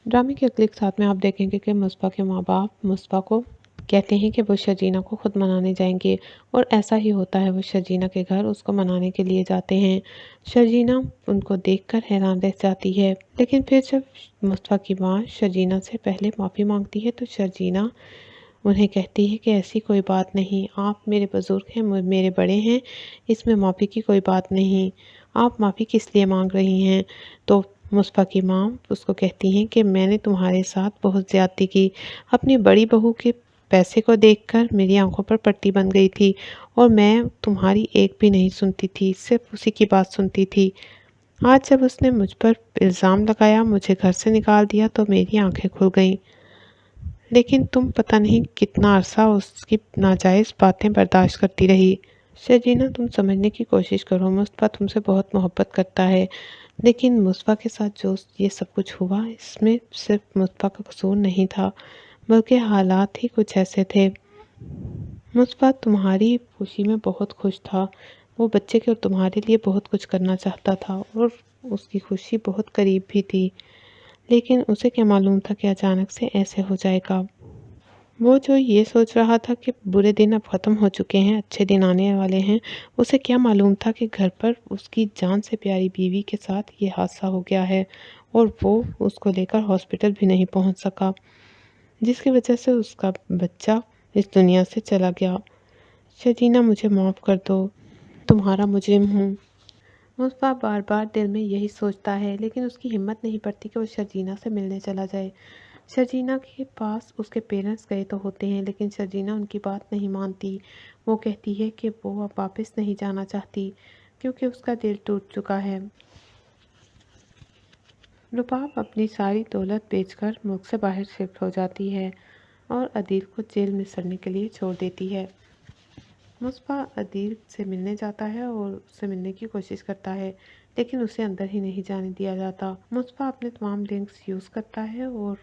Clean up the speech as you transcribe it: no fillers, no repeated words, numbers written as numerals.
ड्रामे के अगले साथ में आप देखेंगे कि मुस्बा के माँ बाप मुस्बा को कहते हैं कि वो शर्जीना को खुद मनाने जाएंगे और ऐसा ही होता है। वो शर्जीना के घर उसको मनाने के लिए जाते हैं। शर्जीना उनको देखकर हैरान रह जाती है, लेकिन फिर जब मुस्बा की माँ शर्जीना से पहले माफ़ी मांगती है तो शर्जीना उन्हें कहती है कि ऐसी कोई बात नहीं, आप मेरे बुज़ुर्ग हैं, मेरे बड़े हैं, इसमें माफ़ी की कोई बात नहीं, आप माफ़ी किस लिए मांग रही हैं। तो मुस्बा की माँ उसको कहती हैं कि मैंने तुम्हारे साथ बहुत ज़्यादती की, अपनी बड़ी बहू के पैसे को देखकर मेरी आंखों पर पट्टी बन गई थी और मैं तुम्हारी एक भी नहीं सुनती थी, सिर्फ उसी की बात सुनती थी। आज जब उसने मुझ पर इल्ज़ाम लगाया, मुझे घर से निकाल दिया तो मेरी आंखें खुल गईं। लेकिन तुम पता नहीं कितना अरसा उसकी नाजायज़ बातें बर्दाश्त करती रही। शर्जीना, तुम समझने की कोशिश करो, मुस्तफ़ा तुमसे बहुत मोहब्बत करता है। लेकिन मुस्तफ़ा के साथ जो ये सब कुछ हुआ, इसमें सिर्फ मुस्तफ़ा का कसूर नहीं था, बल्कि हालात ही कुछ ऐसे थे। मुस्तफ़ा तुम्हारी खुशी में बहुत खुश था। वो बच्चे के और तुम्हारे लिए बहुत कुछ करना चाहता था और उसकी खुशी बहुत करीब भी थी। लेकिन उसे क्या मालूम था कि अचानक से ऐसे हो जाएगा। वो जो ये सोच रहा था कि बुरे दिन अब ख़त्म हो चुके हैं, अच्छे दिन आने वाले हैं, उसे क्या मालूम था कि घर पर उसकी जान से प्यारी बीवी के साथ ये हादसा हो गया है और वो उसको लेकर हॉस्पिटल भी नहीं पहुंच सका, जिसकी वजह से उसका बच्चा इस दुनिया से चला गया। शर्जीना, मुझे माफ़ कर दो, तुम्हारा मुजरिम हूँ। मुस्तफ़ा बार बार दिल में यही सोचता है, लेकिन उसकी हिम्मत नहीं पड़ती कि वो शर्जीना से मिलने चला जाए। शर्जीना के पास उसके पेरेंट्स गए तो होते हैं, लेकिन शर्जीना उनकी बात नहीं मानती। वो कहती है कि वो अब वापस नहीं जाना चाहती क्योंकि उसका दिल टूट चुका है। लुबाब अपनी सारी दौलत बेचकर मुल्क से बाहर शिफ्ट हो जाती है और अदील को जेल में सड़ने के लिए छोड़ देती है। मुस्तफ़ा अदील से मिलने जाता है और उससे मिलने की कोशिश करता है, लेकिन उसे अंदर ही नहीं जाने दिया जाता। मुस्तफ़ा अपने तमाम लिंक्स यूज़ करता है और